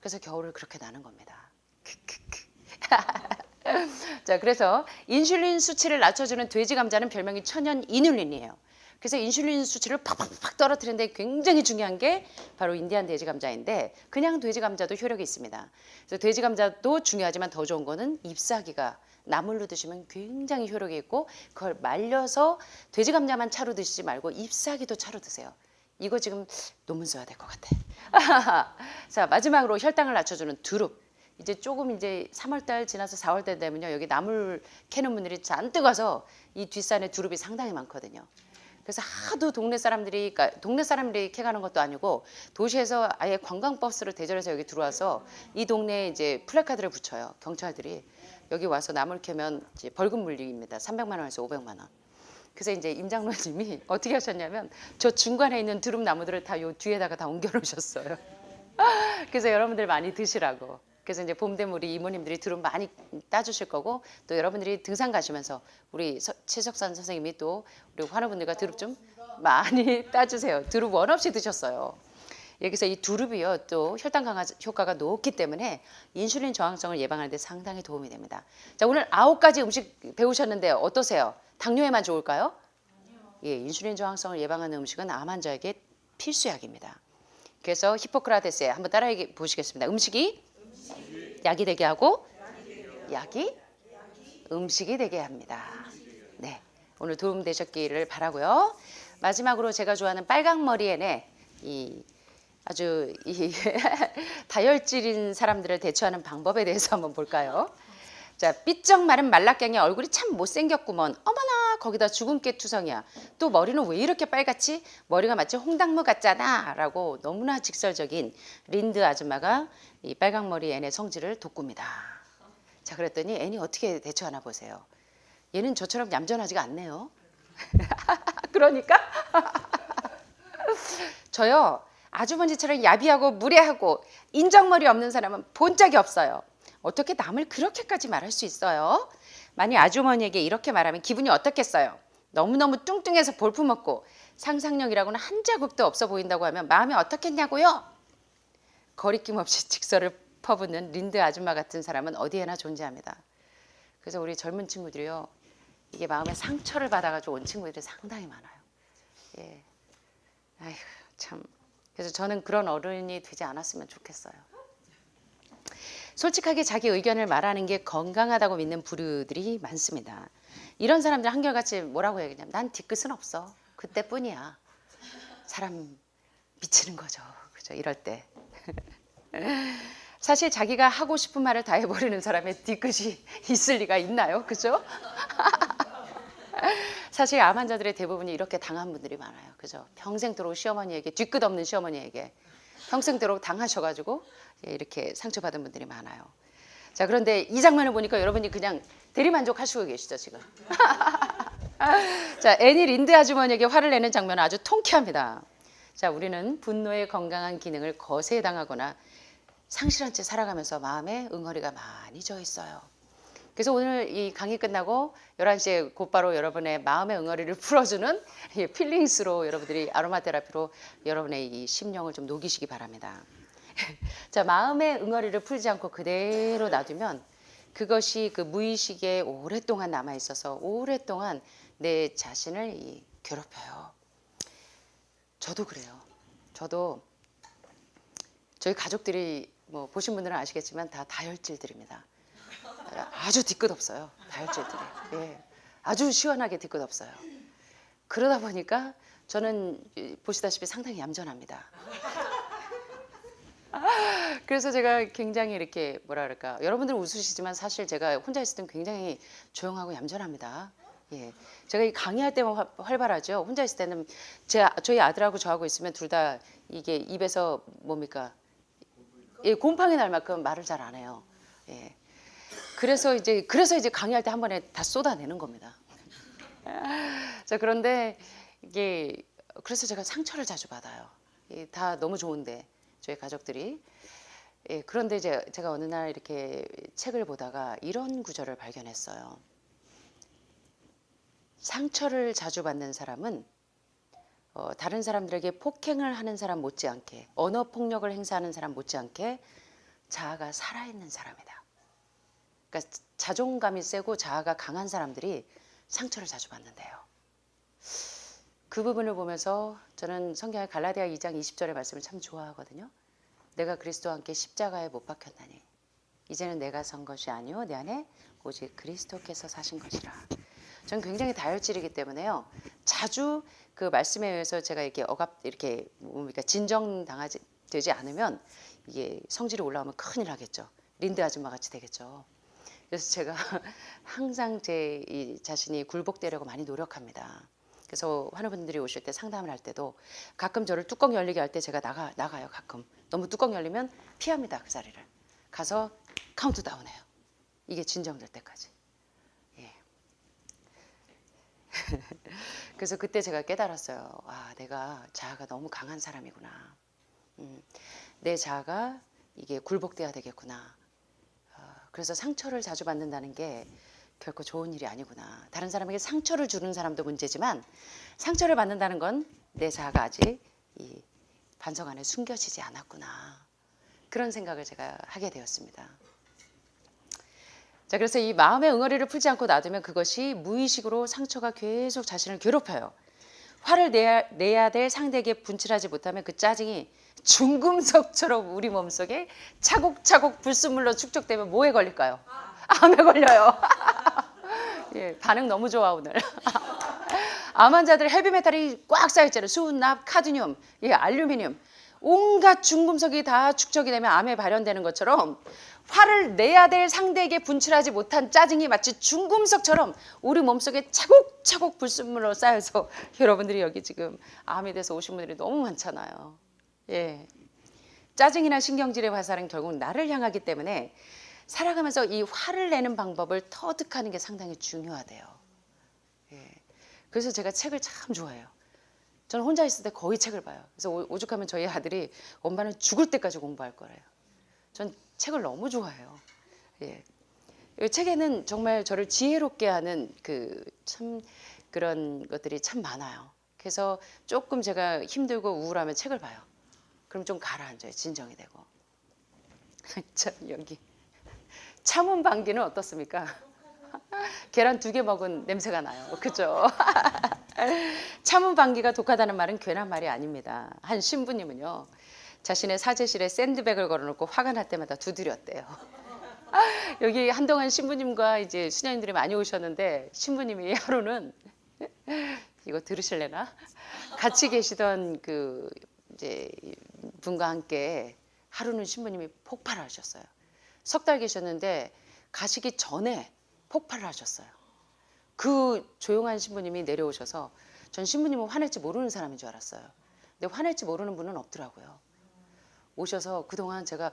그래서 겨울을 그렇게 나는 겁니다. 자, 그래서 인슐린 수치를 낮춰주는 돼지 감자는 별명이 천연 이눌린이에요. 그래서 인슐린 수치를 팍팍팍 떨어뜨리는데 굉장히 중요한 게 바로 인디안 돼지 감자인데 그냥 돼지 감자도 효력이 있습니다. 그래서 돼지 감자도 중요하지만 더 좋은 거는 잎사귀가 나물로 드시면 굉장히 효력이 있고 그걸 말려서 돼지 감자만 차로 드시지 말고 잎사귀도 차로 드세요. 이거 지금 논문 써야 될 것 같아. 자, 마지막으로 혈당을 낮춰주는 두릅. 이제 조금 이제 3월달 지나서 4월달 되면요 여기 나물 캐는 분들이 잔뜩 와서 이 뒷산에 두릅이 상당히 많거든요. 그래서 하도 동네 사람들이 캐가는 것도 아니고 도시에서 아예 관광버스를 대절해서 여기 들어와서 이 동네에 이제 플래카드를 붙여요. 경찰들이 여기 와서 나물 캐면 이제 벌금 물리입니다. 300만 원에서 500만 원. 그래서 이제 임장로님이 어떻게 하셨냐면 저 중간에 있는 두릅 나무들을 다 요 뒤에다가 다 옮겨 놓으셨어요. 그래서 여러분들 많이 드시라고. 그래서 이제 봄되면 이모님들이 두릅 많이 따주실 거고 또 여러분들이 등산 가시면서 우리 최석산 선생님이 또 우리 환우분들과 두릅 좀 많이 따주세요. 두릅 원 없이 드셨어요. 여기서 이 두릅이요 또 혈당 강화 효과가 높기 때문에 인슐린 저항성을 예방하는 데 상당히 도움이 됩니다. 자, 오늘 9가지 음식 배우셨는데 어떠세요? 당뇨에만 좋을까요? 예, 인슐린 저항성을 예방하는 음식은 암 환자에게 필수약입니다. 그래서 히포크라테스에 한번 따라해 보시겠습니다. 음식이 약이 되게 하고 약이 음식이 되게 합니다. 네, 오늘 도움 되셨기를 바라고요. 마지막으로 제가 좋아하는 빨강머리에네 이 아주 이 다혈질인 사람들을 대처하는 방법에 대해서 한번 볼까요? 자, 삐쩍 마른 말라깽이 얼굴이 참 못생겼구먼. 어머나 거기다 주근깨 투성이야. 또 머리는 왜 이렇게 빨갛지? 머리가 마치 홍당무 같잖아 라고 너무나 직설적인 린드 아줌마가 이 빨강머리 앤의 성질을 돋굽니다. 자, 그랬더니 앤이 어떻게 대처하나 보세요. 얘는 저처럼 얌전하지가 않네요. 그러니까 저요 아주머니처럼 야비하고 무례하고 인정머리 없는 사람은 본 적이 없어요. 어떻게 남을 그렇게까지 말할 수 있어요? 만약 아주머니에게 이렇게 말하면 기분이 어떻겠어요? 너무너무 뚱뚱해서 볼품없고 상상력이라고는 한 자국도 없어 보인다고 하면 마음이 어떻겠냐고요? 거리낌 없이 직설을 퍼붓는 린드 아줌마 같은 사람은 어디에나 존재합니다. 그래서 우리 젊은 친구들이요, 이게 마음에 상처를 받아가지고 온 친구들이 상당히 많아요. 예, 아휴 참. 그래서 저는 그런 어른이 되지 않았으면 좋겠어요. 솔직하게 자기 의견을 말하는 게 건강하다고 믿는 부류들이 많습니다. 이런 사람들 한결같이 뭐라고 얘기하냐면 난 뒤끝은 없어. 그때뿐이야. 사람 미치는 거죠. 그죠? 이럴 때. 사실 자기가 하고 싶은 말을 다 해버리는 사람의 뒤끝이 있을 리가 있나요? 그죠? 사실 암 환자들의 대부분이 이렇게 당한 분들이 많아요. 그죠? 평생도록 시어머니에게 뒤끝 없는 시어머니에게 평생도록 당하셔가지고 이렇게 상처받은 분들이 많아요. 자, 그런데 이 장면을 보니까 여러분이 그냥 대리만족하시고 계시죠 지금. 자, 애니 린드 아주머니에게 화를 내는 장면은 아주 통쾌합니다. 자, 우리는 분노의 건강한 기능을 거세에 당하거나 상실한 채 살아가면서 마음에 응어리가 많이 져 있어요. 그래서 오늘 이 강의 끝나고 11시에 곧바로 여러분의 마음의 응어리를 풀어주는 필링스로 여러분들이 아로마 테라피로 여러분의 이 심령을 좀 녹이시기 바랍니다. 자, 마음의 응어리를 풀지 않고 그대로 놔두면 그것이 그 무의식에 오랫동안 남아 있어서 오랫동안 내 자신을 괴롭혀요. 저도 그래요. 저도 저희 가족들이 뭐 보신 분들은 아시겠지만 다 다혈질들입니다. 아주 뒤끝 없어요. 다혈질들이. 예, 아주 시원하게 뒤끝 없어요. 그러다 보니까 저는 보시다시피 상당히 얌전합니다. 그래서 제가 굉장히 이렇게 뭐라 그럴까, 여러분들은 웃으시지만 사실 제가 혼자 있을 땐 굉장히 조용하고 얌전합니다. 예, 제가 이 강의할 때만 활발하죠. 혼자 있을 때는 저희 아들하고 저하고 있으면 둘 다 이게 입에서 뭡니까, 예, 곰팡이 날 만큼 말을 잘 안 해요. 예. 그래서 이제 강의할 때 한 번에 다 쏟아내는 겁니다. 자, 그런데 이게 그래서 제가 상처를 자주 받아요. 다 너무 좋은데 저희 가족들이. 예, 그런데 이제 제가 어느 날 이렇게 책을 보다가 이런 구절을 발견했어요. 상처를 자주 받는 사람은 다른 사람들에게 폭행을 하는 사람 못지않게, 언어 폭력을 행사하는 사람 못지않게 자아가 살아있는 사람이다. 그러니까 자존감이 세고 자아가 강한 사람들이 상처를 자주 받는데요. 그 부분을 보면서 저는 성경의 갈라디아 2장 20절의 말씀을 참 좋아하거든요. 내가 그리스도와 함께 십자가에 못 박혔나니 이제는 내가 산 것이 아니요 내 안에 오직 그리스도께서 사신 것이라. 저는 굉장히 다혈질이기 때문에요. 자주 그 말씀에 의해서 제가 이렇게 뭡니까, 진정당하지 되지 않으면 이게 성질이 올라오면 큰일 나겠죠. 린드 아줌마 같이 되겠죠. 그래서 제가 항상 제 자신이 굴복되려고 많이 노력합니다. 그래서 환우분들이 오실 때 상담을 할 때도 가끔 저를 뚜껑 열리게 할 때 제가 나가요. 가끔 너무 뚜껑 열리면 피합니다. 그 자리를 가서 카운트다운해요. 이게 진정될 때까지. 예. 그래서 그때 제가 깨달았어요. 아, 내가 자아가 너무 강한 사람이구나. 내 자아가 이게 굴복돼야 되겠구나. 그래서 상처를 자주 받는다는 게 결코 좋은 일이 아니구나. 다른 사람에게 상처를 주는 사람도 문제지만 상처를 받는다는 건 내 자아가 아직 이 반석 안에 숨겨지지 않았구나. 그런 생각을 제가 하게 되었습니다. 자, 그래서 이 마음의 응어리를 풀지 않고 놔두면 그것이 무의식으로 상처가 계속 자신을 괴롭혀요. 화를 내야 될 상대에게 분출하지 못하면 그 짜증이 중금속처럼 우리 몸속에 차곡차곡 불순물로 축적되면 뭐에 걸릴까요? 암에 걸려요. 예, 반응 너무 좋아 오늘. 암 환자들 헤비메탈이 꽉 쌓여있잖아요. 수은, 납, 카드뮴, 예, 알루미늄. 온갖 중금속이 다 축적이 되면 암에 발현되는 것처럼 화를 내야 될 상대에게 분출하지 못한 짜증이 마치 중금속처럼 우리 몸속에 차곡차곡 불순물로 쌓여서 여러분들이 여기 지금 암에 대해서 오신 분들이 너무 많잖아요. 예, 짜증이나 신경질의 화살은 결국 나를 향하기 때문에 살아가면서 이 화를 내는 방법을 터득하는 게 상당히 중요하대요. 예, 그래서 제가 책을 참 좋아해요. 저는 혼자 있을 때 거의 책을 봐요. 그래서 오죽하면 저희 아들이 엄마는 죽을 때까지 공부할 거래요. 전 책을 너무 좋아해요. 예. 이 책에는 정말 저를 지혜롭게 하는 참 그런 것들이 참 많아요. 그래서 조금 제가 힘들고 우울하면 책을 봐요. 그럼 좀 가라앉아요. 진정이 되고. 참 여기 참은 방귀는 어떻습니까? 계란 2개 먹은 냄새가 나요. 그죠? 참은 방귀가 독하다는 말은 괜한 말이 아닙니다. 한 신부님은요. 자신의 사제실에 샌드백을 걸어놓고 화가 날 때마다 두드렸대요. 여기 한동안 신부님과 이제 수녀님들이 많이 오셨는데 신부님이 하루는 이거 들으실래나? 같이 계시던 이제 분과 함께 하루는 신부님이 폭발을 하셨어요. 3달 계셨는데 가시기 전에 폭발을 하셨어요. 그 조용한 신부님이 내려오셔서 전 신부님은 화낼지 모르는 사람인 줄 알았어요. 근데 화낼지 모르는 분은 없더라고요. 오셔서 그동안 제가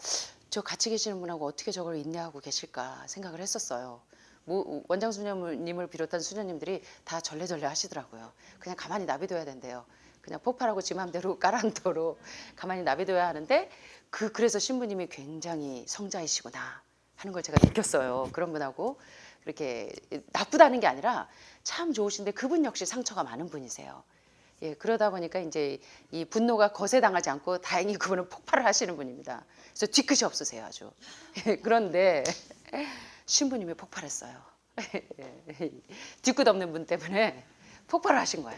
저 같이 계시는 분하고 어떻게 저걸 인내하고 계실까 생각을 했었어요. 원장 수녀님을 비롯한 수녀님들이 다 절레절레 하시더라고요. 그냥 가만히 놔둬야 된대요. 그냥 폭발하고 지 맘대로 가라앉도록 가만히 놔둬야 하는데 그래서 신부님이 굉장히 성자이시구나 하는 걸 제가 느꼈어요. 그런 분하고 그렇게 나쁘다는 게 아니라 참 좋으신데 그분 역시 상처가 많은 분이세요. 예, 그러다 보니까 이제 이 분노가 거세당하지 않고 다행히 그분은 폭발을 하시는 분입니다. 그래서 뒤끝이 없으세요 아주. 예, 그런데 신부님이 폭발했어요. 뒤끝 없는 분 때문에 폭발을 하신 거야.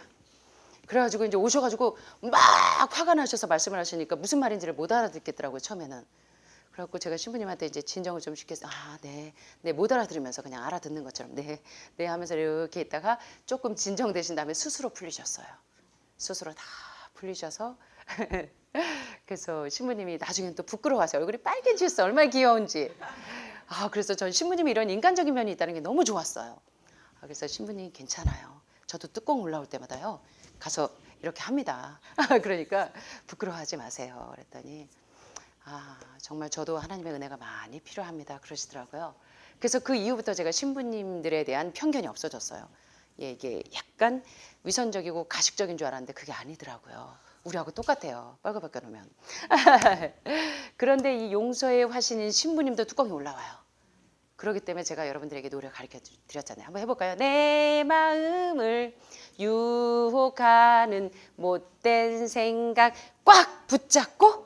그래가지고 이제 오셔가지고 막 화가 나셔서 말씀을 하시니까 무슨 말인지를 못 알아듣겠더라고요 처음에는. 그래갖고 제가 신부님한테 이제 진정을 좀 시켰어요. 네, 못 알아들으면서 그냥 알아듣는 것처럼 네 하면서 이렇게 있다가 조금 진정되신 다음에 스스로 풀리셨어요. 스스로 다 풀리셔서 그래서 신부님이 나중엔 또 부끄러워하세요. 얼굴이 빨개지셨어요. 얼마나 귀여운지. 그래서 전 신부님이 이런 인간적인 면이 있다는 게 너무 좋았어요. 그래서 신부님 괜찮아요. 저도 뚜껑 올라올 때마다요. 가서 이렇게 합니다. 그러니까 부끄러워하지 마세요. 그랬더니 정말 저도 하나님의 은혜가 많이 필요합니다. 그러시더라고요. 그래서 그 이후부터 제가 신부님들에 대한 편견이 없어졌어요. 예, 이게 약간 위선적이고 가식적인 줄 알았는데 그게 아니더라고요. 우리하고 똑같아요. 빨갛게 놓으면. 그런데 이 용서의 화신인 신부님도 뚜껑이 올라와요. 그렇기 때문에 제가 여러분들에게 노래 가르쳐 드렸잖아요. 한번 해볼까요? 내 마음을 유혹하는 못된 생각 꽉 붙잡고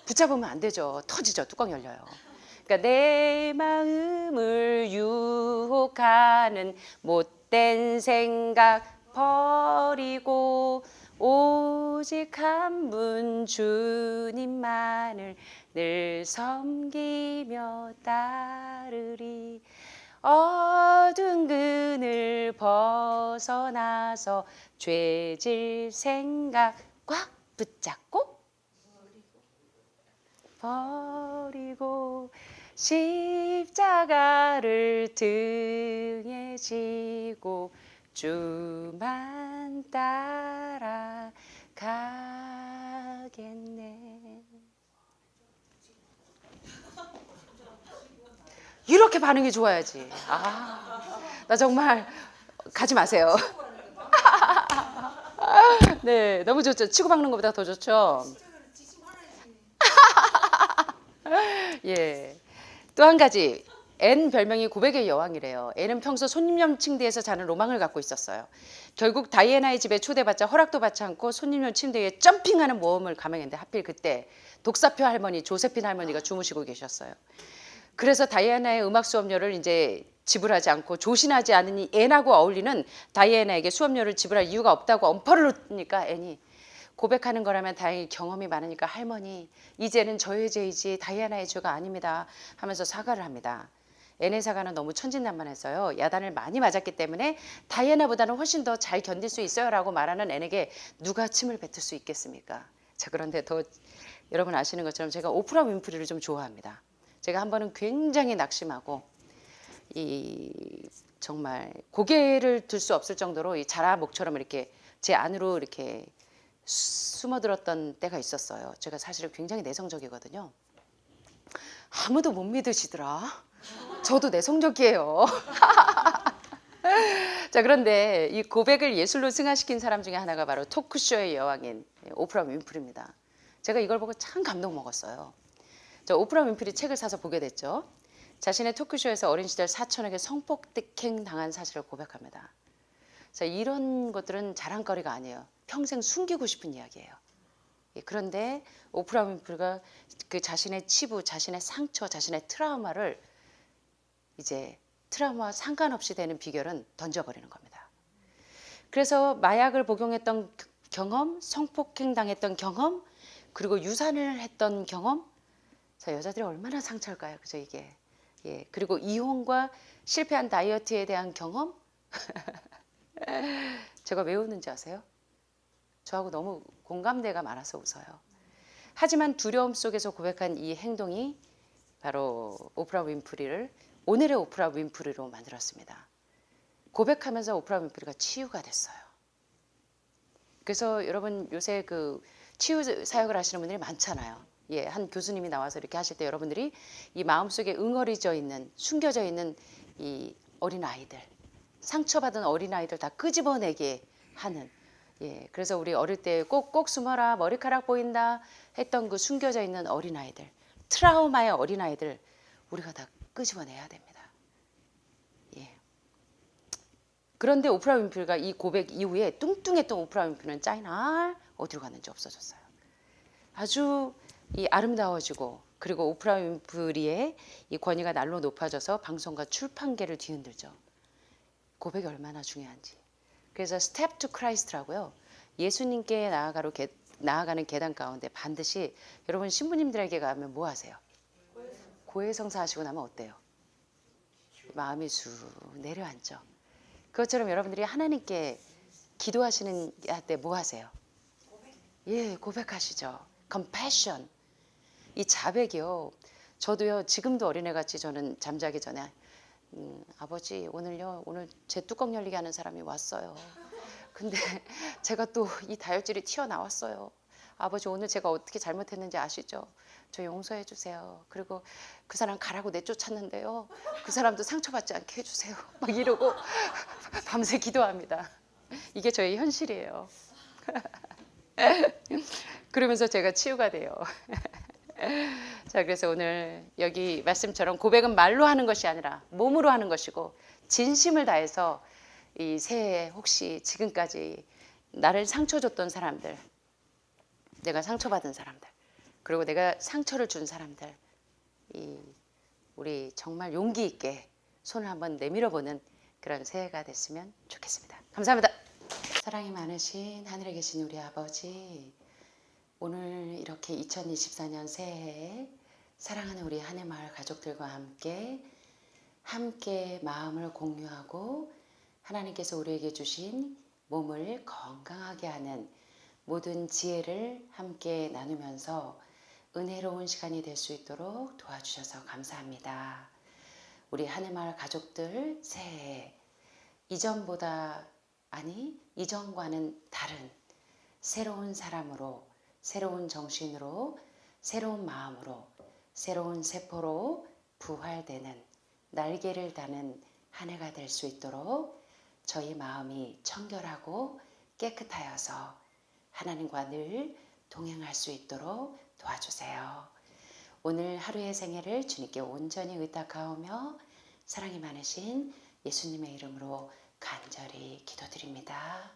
붙잡으면 안 되죠. 터지죠. 뚜껑 열려요. 그러니까 내 마음을 유혹하는 못된 생각 버리고 오직 한 분 주님만을 늘 섬기며 따르리. 어두운 그늘 벗어나서 죄질 생각 꽉 붙잡고 버리고 십자가를 등에 지고 주만 따라가겠네. 이렇게 반응이 좋아야지. 나 정말 가지 마세요. 네, 너무 좋죠. 치고 박는 것보다 더 좋죠. 예. 또 한 가지, 앤 별명이 고백의 여왕이래요. 앤은 평소 손님용 침대에서 자는 로망을 갖고 있었어요. 결국 다이애나의 집에 초대받자 허락도 받지 않고 손님용 침대 위에 점핑하는 모험을 감행했는데 하필 그때 독사표 할머니 조세핀 할머니가 주무시고 계셨어요. 그래서 다이애나의 음악 수업료를 이제 지불하지 않고 조신하지 않으니 앤하고 어울리는 다이애나에게 수업료를 지불할 이유가 없다고 엄포를 놓으니까 앤이 고백하는 거라면 다행히 경험이 많으니까 할머니 이제는 저의 죄이지 다이애나의 죄가 아닙니다 하면서 사과를 합니다. 앤의 사과는 너무 천진난만해서요. 야단을 많이 맞았기 때문에 다이애나보다는 훨씬 더 잘 견딜 수 있어요 라고 말하는 앤에게 누가 침을 뱉을 수 있겠습니까? 자, 그런데 더 여러분 아시는 것처럼 제가 오프라 윈프리를 좀 좋아합니다. 제가 한 번은 굉장히 낙심하고 이 정말 고개를 들 수 없을 정도로 이 자라목처럼 이렇게 제 안으로 이렇게 숨어들었던 때가 있었어요. 제가 사실은 굉장히 내성적이거든요. 아무도 못 믿으시더라. 저도 내성적이에요. 자, 그런데 이 고백을 예술로 승화시킨 사람 중에 하나가 바로 토크쇼의 여왕인 오프라 윈프리입니다. 제가 이걸 보고 참 감동 먹었어요. 저 오프라 윈프리 책을 사서 보게 됐죠. 자신의 토크쇼에서 어린 시절 사촌에게 성폭행 당한 사실을 고백합니다. 자, 이런 것들은 자랑거리가 아니에요. 평생 숨기고 싶은 이야기예요. 그런데 오프라 윈프리가 그 자신의 치부, 자신의 상처, 자신의 트라우마를 이제 트라우마와 상관없이 되는 비결은 던져버리는 겁니다. 그래서 마약을 복용했던 경험, 성폭행 당했던 경험, 그리고 유산을 했던 경험, 자, 여자들이 얼마나 상처일까요? 그죠, 이게. 예, 그리고 이혼과 실패한 다이어트에 대한 경험. 제가 왜 웃는지 아세요? 저하고 너무 공감대가 많아서 웃어요. 하지만 두려움 속에서 고백한 이 행동이 바로 오프라 윈프리를 오늘의 오프라 윈프리로 만들었습니다. 고백하면서 오프라 윈프리가 치유가 됐어요. 그래서 여러분 요새 그 치유 사역을 하시는 분들이 많잖아요. 예, 한 교수님이 나와서 이렇게 하실 때 여러분들이 이 마음속에 응어리져 있는, 숨겨져 있는 이 어린 아이들, 상처받은 어린 아이들 다 끄집어내게 하는. 예, 그래서 우리 어릴 때 꼭 숨어라, 머리카락 보인다 했던 그 숨겨져 있는 어린 아이들, 트라우마의 어린 아이들 우리가 다 끄집어내야 됩니다. 예. 그런데 오프라 윈프리가 이 고백 이후에 뚱뚱했던 오프라 윈프리는 짜이나 어디로 갔는지 없어졌어요. 아주 이 아름다워지고 그리고 오프라 윈프리의 이 권위가 날로 높아져서 방송과 출판계를 뒤흔들죠. 고백이 얼마나 중요한지. 그래서 스텝 투 크라이스트라고요. 예수님께 나아가는 계단 가운데 반드시 여러분 신부님들에게 가면 뭐 하세요? 고해성사 하시고 나면 어때요? 마음이 쑥 내려앉죠. 그것처럼 여러분들이 하나님께 기도하시는 때 뭐 하세요? 예, 고백하시죠. compassion. 이 자백이요. 저도요, 지금도 어린애같이 저는 잠자기 전에 아버지 오늘요, 오늘 제 뚜껑 열리게 하는 사람이 왔어요. 근데 제가 또 이 다혈질이 튀어나왔어요. 아버지 오늘 제가 어떻게 잘못했는지 아시죠? 저 용서해 주세요. 그리고 그 사람 가라고 내쫓았는데요. 그 사람도 상처받지 않게 해주세요. 막 이러고 밤새 기도합니다. 이게 저의 현실이에요. 그러면서 제가 치유가 돼요. 자, 그래서 오늘 여기 말씀처럼 고백은 말로 하는 것이 아니라 몸으로 하는 것이고 진심을 다해서 이 새해에 혹시 지금까지 나를 상처 줬던 사람들, 내가 상처받은 사람들, 그리고 내가 상처를 준 사람들, 우리 정말 용기 있게 손을 한번 내밀어 보는 그런 새해가 됐으면 좋겠습니다. 감사합니다. 사랑이 많으신 하늘에 계신 우리 아버지, 오늘 이렇게 2024년 새해에 사랑하는 우리 한해마을 가족들과 함께 마음을 공유하고 하나님께서 우리에게 주신 몸을 건강하게 하는 모든 지혜를 함께 나누면서 은혜로운 시간이 될 수 있도록 도와주셔서 감사합니다. 우리 한해마을 가족들 새해에 이전과는 다른 새로운 사람으로, 새로운 정신으로, 새로운 마음으로, 새로운 세포로 부활되는 날개를 다는 한 해가 될 수 있도록 저희 마음이 청결하고 깨끗하여서 하나님과 늘 동행할 수 있도록 도와주세요. 오늘 하루의 생애를 주님께 온전히 의탁하오며 사랑이 많으신 예수님의 이름으로 간절히 기도드립니다.